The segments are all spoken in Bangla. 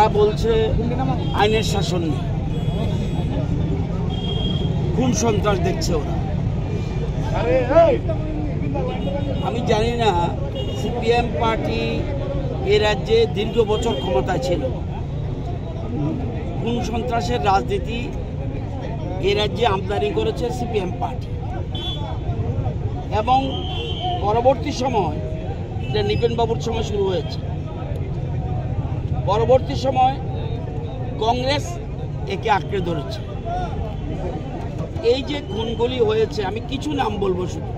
তারা বলছে আইনের শাসন নেই, খুন সন্ত্রাস দেখছে ওরা। আমি জানি না সিপিএম পার্টি এ রাজ্যে দীর্ঘ বছর ক্ষমতায় ছিল, খুন সন্ত্রাসের রাজনীতি এ রাজ্যে আমদানি করেছে সিপিএম পার্টি, এবং পরবর্তী সময় এটা নিপেনবাবুর সময় শুরু হয়েছে। পরবর্তী সময় কংগ্রেস একে আঁকড়ে ধরেছে। এই যে খুনগুলি হয়েছে, আমি কিছু নাম বলবো শুধু।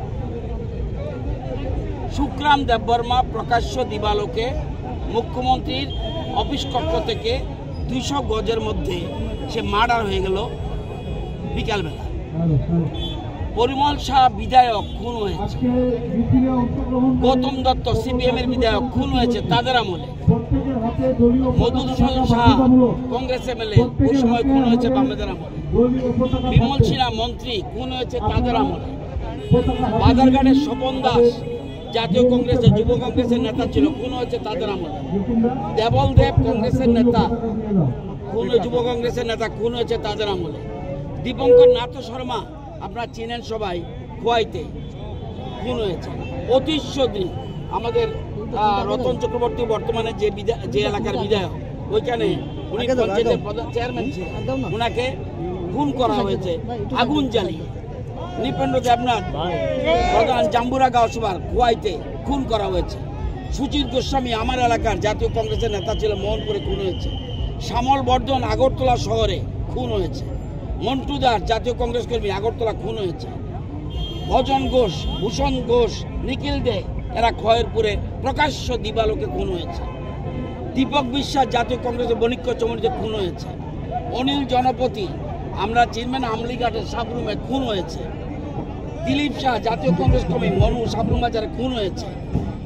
সুখরাম দেববর্মা প্রকাশ্য দিবালোকে মুখ্যমন্ত্রীর অফিস কক্ষ থেকে 200 গজের মধ্যে সে মার্ডার হয়ে গেল বিকালবেলা। পরিমল শাহ বিধায়ক খুন হয়েছে, গৌতম দত্ত সিপিএম এর বিধায়ক খুন হয়েছে তাদের আমলে, মধুসূদন শাহ কংগ্রেস এমএলএ ওই সময় খুন হয়েছে বামেদের আমলে, বিমল সিনহা মন্ত্রী খুন হয়েছে তাদের আমলে, বাজারঘাটের স্বপন দাস জাতীয় কংগ্রেসের যুব কংগ্রেসের নেতা ছিল, খুন হয়েছে তাদের আমলে, দেবল দেব কংগ্রেসের নেতা খুন, যুব কংগ্রেসের নেতা খুন হয়েছে তাদের আমলে, দীপঙ্কর নাথ শর্মা আপনারা চিনেন সবাই, খোয়াইতে খুন হয়েছে, অতীশ চৌধুরী আমাদের রতন চক্রবর্তী বর্তমানে যে এলাকার বিধায়ক, ওইখানে উনি পঞ্চায়েতের চেয়ারম্যান ছিলেন, ওনাকে খুন করা হয়েছে আগুন জ্বালিয়ে। নৃপেন্দ্র দেবনাথ প্রধান জাম্বুরা গাঁওসভার খোয়াইতে খুন করা হয়েছে। সুচিত গোস্বামী আমার এলাকার জাতীয় কংগ্রেসের নেতা ছিল, মোহনপুরে খুন হয়েছে। শ্যামল বর্ধন আগরতলা শহরে খুন হয়েছে। মন্টু দাস জাতীয় কংগ্রেস কর্মী আগরতলা খুন হয়েছে। ভজন ঘোষ, ভূষণ ঘোষ, নিখিল দে এরা খয়েরপুরে প্রকাশ্য দিবালোকে খুন হয়েছে। দীপক বিশ্বাস জাতীয় কংগ্রেসের বণিক্য চমড়িতে খুন হয়েছে। অনিল জনপতি আমরা চিনবেন আমলিঘাটের সাবরুমে খুন হয়েছে। দিলীপ শাহ জাতীয় কংগ্রেস কর্মী মনু সাবরুম বাজারে খুন হয়েছে।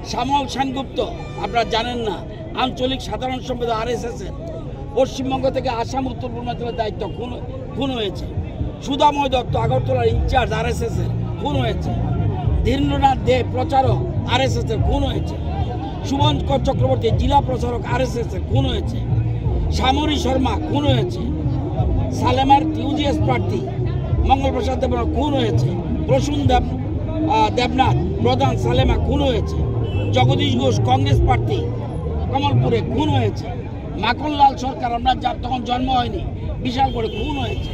শ্যামল সেনগুপ্ত আপনারা জানেন না, আঞ্চলিক সাধারণ সম্পাদক RSS এর, পশ্চিমবঙ্গ থেকে আসাম উত্তর পূর্বাঞ্চলের দায়িত্ব খুন হয়েছে। সুধাময় দত্ত আগরতলার ইনচার্জ RSS এর খুন হয়েছে। ধীরেন্দ্রনাথ দে প্রচারক RSS এর খুন হয়েছে। শুভঙ্কর চক্রবর্তী জেলা প্রচারক RSS এর খুন হয়েছে। শ্যামরী শর্মা খুন হয়েছে। সালেমার ইউজিএস প্রার্থী মঙ্গল প্রসাদ দেবনাথ খুন হয়েছে। প্রসূন দেবনাথ প্রধান সালেমা খুন হয়েছে। জগদীশ ঘোষ কংগ্রেস প্রার্থী কমলপুরে খুন হয়েছে। মাখনলাল সরকার আমরা তখন জন্ম হয়নি, বিশাল করে খুন হয়েছে।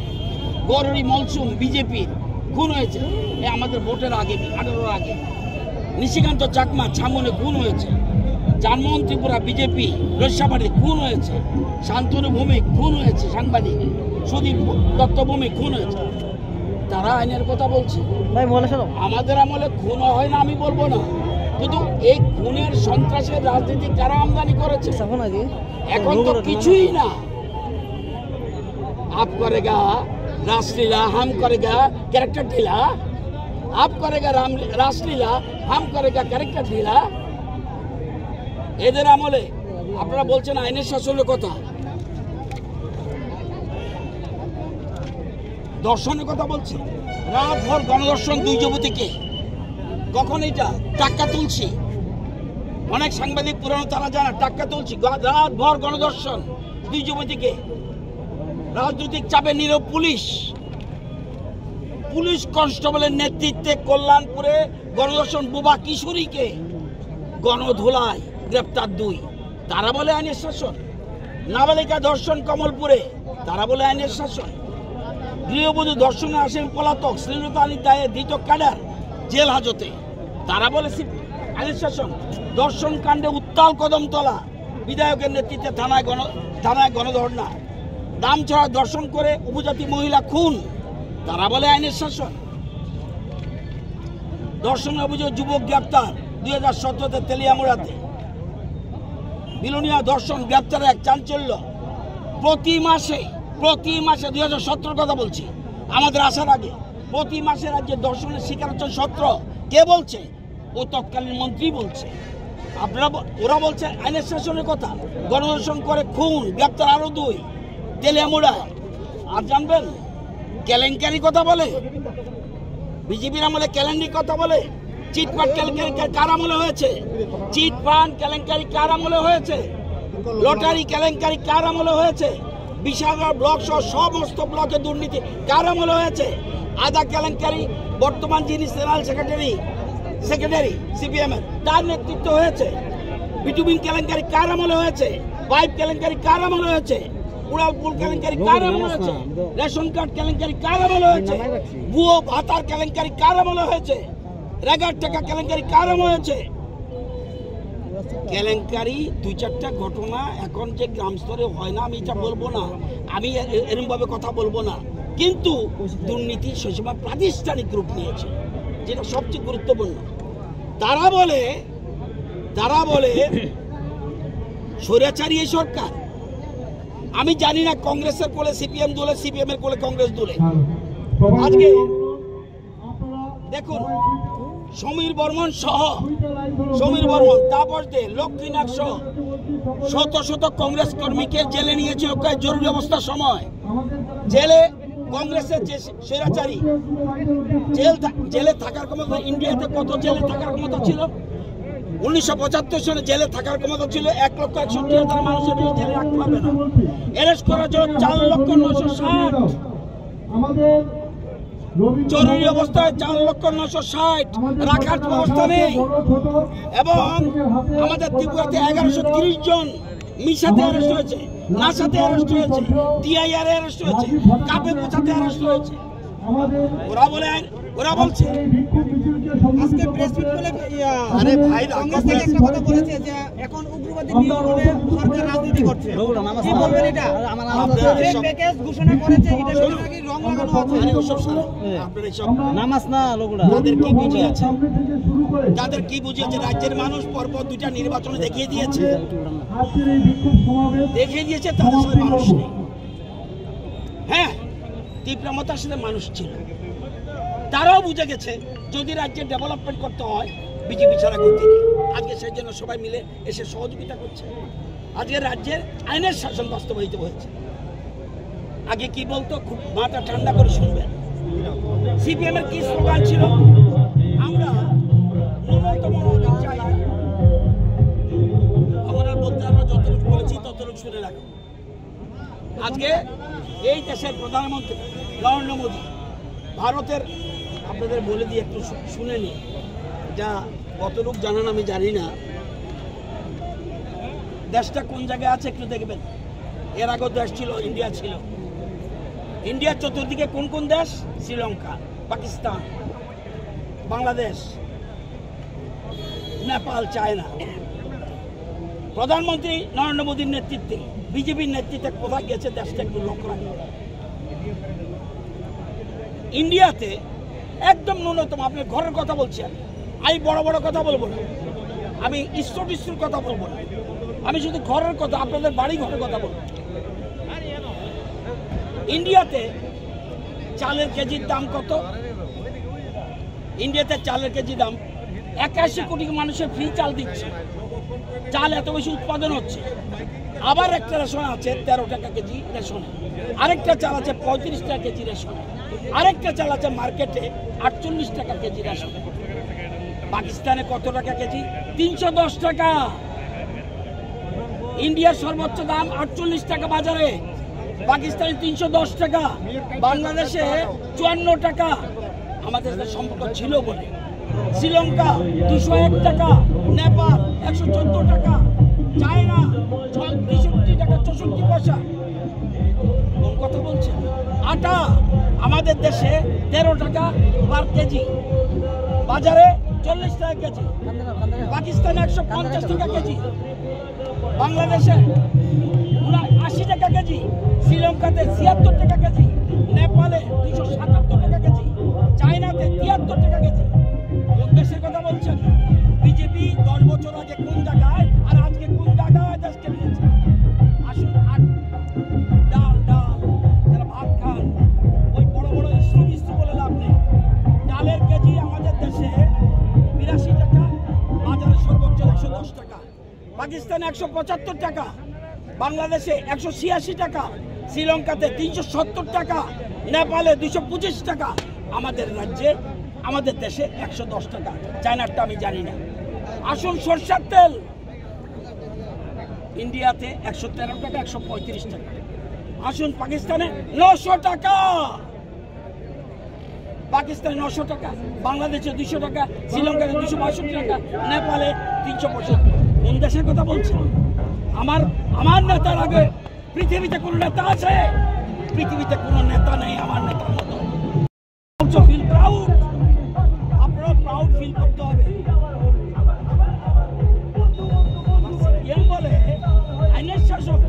গৌরী মলসুম বিজেপির খুন হয়েছে আমাদের ভোটের আগে, 18 আগে। নিশিকান্ত চাকমা ছামনে খুন হয়েছে। জানমোহন ত্রিপুরা বিজেপি রস্যাবাড়ি খুন হয়েছে। শান্তনু ভৌমিক খুন হয়েছে, সাংবাদিক সুদীপ দত্ত ভৌমিক খুন হয়েছে। তারা আইনের কথা বলছে, আমাদের আমলে খুন হয় না আমি বলবো না, কিন্তু এই খুনের সন্ত্রাসের রাজনীতি কারা আমদানি করেছে এখন তো কিছুই না। आप करेगा रासलीला, हम करेगा कैरेक्टर ढीला, आप करेगा रासलीला, हम करेगा कैरेक्टर ढीला। এদের আমলে আপনারা বলছেন আইনের শাসনের কথা, দর্শনের কথা বলছি। রাত ভর গণদর্শন 2 যুবতীকে, কখন এটা টাকা তুলছি, অনেক সাংবাদিক পুরানো তারা জানা, টাকা তুলছি। রাত ভর গণদর্শন 2 যুবতীকে, রাজনৈতিক চাপে নীরব পুলিশ কনস্টেবলের নেতৃত্বে কল্যাণপুরে গণদর্শন বুবা কিশোরীকে গণধোলায় গ্রেপ্তার 2, তারা বলে আইনের শাসন। নাবালিকা ধর্ষণ কমলপুরে, তারা বলে আইনের শাসন। গৃহবধূ ধর্ষণে আসেন পলাতক, শ্লীলতাহানির দায়ে ধৃত ক্যাডার জেল হাজতে, তারা বলে আইনের শাসন। ধর্ষণ কাণ্ডে উত্তাল কদমতলা, বিধায়কের নেতৃত্বে থানায় গণধর্ণা। দামছড়া দর্শন করে উপজাতি মহিলা খুন, তারা বলে আইনের শাসন। ধর্ষণের অভিযোগ যুবক গ্রেপ্তার 2017-তে তেলিয়ামুড়াতে। বিলোনিয়া ধর্ষণ গ্রেপ্তারে এক চাঞ্চল্য। প্রতি মাসে 2017 কথা বলছি, আমাদের আসার আগে প্রতি মাসে রাজ্যে ধর্ষণের শিকার হচ্ছে 17। কে বলছে? ও তৎকালীন মন্ত্রী বলছে। ওরা বলছে আইনের শাসনের কথা। গণধর্ষণ করে খুন, গ্রেপ্তার আরো 2 তেলিয়ামুড়ায়। আর জানবেন কেলেঙ্কারি কথা বলে, বিজেপির আমলে কেলেঙ্কারি কথা বলে। চিটফান্ড কেলেঙ্কারি কার আমলে হয়েছে? চিটফান্ড কেলেঙ্কারি কার আমলে হয়েছে? লটারি কেলেঙ্কারি কার আমলে হয়েছে? বিশালগড় ব্লক সহ সমস্ত ব্লকে দুর্নীতি কার আমলে হয়েছে? আদা কেলেঙ্কারি বর্তমান যিনি জেনারেল সেক্রেটারি সিপিএম এর তার নেতৃত্ব হয়েছে। বিটুবিন কেলেঙ্কারি কার আমলে হয়েছে? পাইপ কেলেঙ্কারি কার আমলে হয়েছে? উড়ালপুল কেলেঙ্কারি কার আমলে হয়েছে? রেশন কার্ড কেলেঙ্কারি কার আমলে হয়েছে? ভুয়ো ভাতার কেলেঙ্কারি কার আমলে হয়েছে? রেগার টাকা কেলেঙ্কারি কার আমলে হয়েছে? কেলেঙ্কারি দুই চারটা ঘটনা এখন যে গ্রাম স্তরে হয় না, আমি এটা বলবো না, আমি এরকম ভাবে কথা বলবো না, কিন্তু দুর্নীতি সেই সময় প্রাতিষ্ঠানিক রূপ নিয়েছে, যেটা সবচেয়ে গুরুত্বপূর্ণ। তারা বলে স্বৈরাচারী এই সরকার। আমি জানি না কংগ্রেসের কোলে সিপিএম দোলে, সিপিএম এর কোলে কংগ্রেস দোলে। আজকে দেখুন সমীর বর্মন তাপস দে, লক্ষ্মীনাথ সহ শত শত কংগ্রেস কর্মীকে জেলে নিয়েছিল জরুরি অবস্থার সময়। জেলে কংগ্রেসের যে স্বৈরাচারী জেলে থাকার ক্ষমতা, ইন্ডিয়াতে কত জেলে থাকার ক্ষমতা ছিল? 1975 সালে জেলে থাকার ক্ষমতা ছিল 1,61,000 মানুষের বেশি জেলে রাখতে পারবে না। অ্যারেস্ট করার জন্য 4,960,000, জরুরি অবস্থায় 4,960,000 রাখার ব্যবস্থা নেই। এবং আমাদের ত্রিপুরাতে 1130 জন মিশাতে অ্যারেস্ট হয়েছে, নাসাতে অ্যারেস্ট হয়েছে, ডিআইআর অ্যারেস্ট হয়েছে, কাপে পোছাতে অ্যারেস্ট হয়েছে। ওরা বলছে আজকে প্রেস মিট বলে আরে ভাই কংগ্রেস থেকে একটা কথা বলেছে যে এখন উগ্রবাদী নিয়ন্ত্রণে সরকার রাজনীতি করছে। কি বলবেন এটা? যে প্যাকেজ ঘোষণা করেছে এটা শুনে কি রং লাগানো আছে? আপনারা সব নামাজ না লোকরা তাদের কি বুঝিয়েছে? রাজ্যের মানুষ পরপর দুইটা নির্বাচনে দেখিয়ে দিয়েছে তাদের সাথে মানুষ নেই। হ্যাঁ, তীব্রমতার সাথে মানুষ ছিল। তারাও বুঝে গেছে যদি রাজ্যের ডেভেলপমেন্ট করতে হয় বিজেপি ছাড়া গতি নেই। আজকে সেই জন্য সবাই মিলে এসে সহযোগিতা করছে। আজকে রাজ্যের আইনের শাসন বাস্তবায়িত হয়েছে। আগে কি বলতো, খুব মাথা ঠান্ডা করে শুনবেন। সিপিএম এর কি স্লোগান ছিল? আমরা ন্যূনতম অধিকার চাই না। আমরা বলতে আমরা যতটুকু বলেছি ততটুকু শুনে রাখো। আজকে এই দেশের প্রধানমন্ত্রী নরেন্দ্র মোদী ভারতের, আপনাদের বলে দিয়ে একটু শুনে নি, যা কতটুকু জানান আমি জানি না, দেশটা কোন জায়গায় আছে একটু দেখবেন। এর আগেও দেশ ছিল, ইন্ডিয়া ছিল। ইন্ডিয়ার চতুর্দিকে কোন কোন দেশ? শ্রীলঙ্কা, পাকিস্তান, বাংলাদেশ, নেপাল, চায়না। প্রধানমন্ত্রী নরেন্দ্র মোদীর নেতৃত্বে, বিজেপির নেতৃত্বে কোথায় গেছে দেশটা একটু লক্ষ্য রাখবেন। ইন্ডিয়াতে একদম ন্যূনতম, আপনি ঘরের কথা বলছেন, আমি বড় বড় কথা বলবো না, আমি ইস্যুর কথা বলবো না, আমি শুধু ঘরের কথা, আপনাদের বাড়ি ঘরের কথা বলবো। ইন্ডিয়াতে চালের কেজির দাম কত? ইন্ডিয়াতে চালের কেজি দাম 81 কোটি মানুষের ফ্রি চাল দিচ্ছে। চাল এত বেশি উৎপাদন হচ্ছে। আবার একটা রেশন আছে 13 টাকা কেজি রেশনে, আরেকটা চাল আছে 35 টাকা কেজি রেশনে, আরেকটা চাল আছে মার্কেটে 48 টাকা কেজি রেশনে। পাকিস্তানে কত টাকা কেজি? 310 টাকা। ইন্ডিয়ার সর্বোচ্চ দাম 48 টাকা বাজারে, পাকিস্তানে 310 টাকা, বাংলাদেশে 54 টাকা। আমাদের সাথে সম্পর্ক ছিল বলে। শ্রীলঙ্কা 201 টাকা, নেপাল 114 টাকা, চায়না 63 টাকা 64 পয়সা। কোন কথা বলছেন? আটা আমাদের দেশে 13 টাকা পার কেজি, বাজারে 40 টাকা কেজি, পাকিস্তানে 150 টাকা কেজি, বাংলাদেশে 80 টাকা কেজি, শ্রীলঙ্কাতে 76 টাকা কেজি, নেপালে 277 টাকা কেজি, চায়নাতে 73 টাকা কেজি। কোন দেশের কথা বলছেন? বিজেপি 10 বছর আগে কোন জায়গায় আর আজকে কোন জায়গায় দেশকে নিয়েছে? আসুন, ডাল যারা ভাত খান, ওই বড় বড় ইস্যু বলে লাভ নেই। ডালের কেজি আমাদের দেশে 82 টাকা, বাজারে সর্বোচ্চ 110 টাকা, পাকিস্তানে 175 টাকা, বাংলাদেশে 186 টাকা, শ্রীলঙ্কাতে 370 টাকা, নেপালে 225 টাকা। আমাদের রাজ্যে, আমাদের দেশে 110 টাকা। চায়নারটা আমি জানি না। আসুন, সরষের তেল ইন্ডিয়াতে 113 টাকা, 135 টাকা। আসুন পাকিস্তানে 900 টাকা, পাকিস্তানে 900 টাকা, বাংলাদেশে 200 টাকা, শ্রীলঙ্কাতে 262 টাকা, নেপালে 365। কোন দেশের কথা বলছেন? আমার নেতার আগে পৃথিবীতে কোনো নেতা আছে? পৃথিবীতে কোনো নেতা নেই আমার নেতার মতো। ফিল প্রাউড, আপনারা প্রাউড ফিল করতে হবে। বলে আইনের শাসক,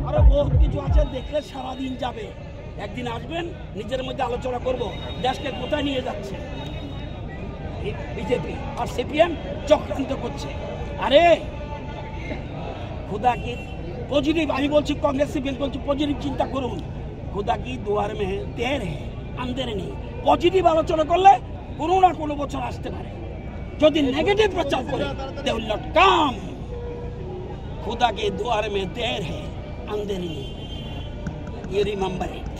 আরো বহুত কিছু আছে, দেখলে সারাদিন যাবে। একদিন আসবেন, নিজের মধ্যে আলোচনা করব দেশকে কোথায় নিয়ে যাচ্ছে বিজেপি আর সিপিএম চক্রান্ত করছে। আরে खुदा की पॉजिटिव, আমি বলছি কংগ্রেস সিপিএম বলছি পজিটিভ চিন্তা করুন। खुदा की दुआर में देर है अंधेर নেই। পজিটিভ আলোচনা করলে কোনো না কোনো বছর আসতে পারে। যদি নেগেটিভ প্রচার করে দে উইল নট কাম। खुदा के द्वार में देर है अंधेर नहीं। You remember it.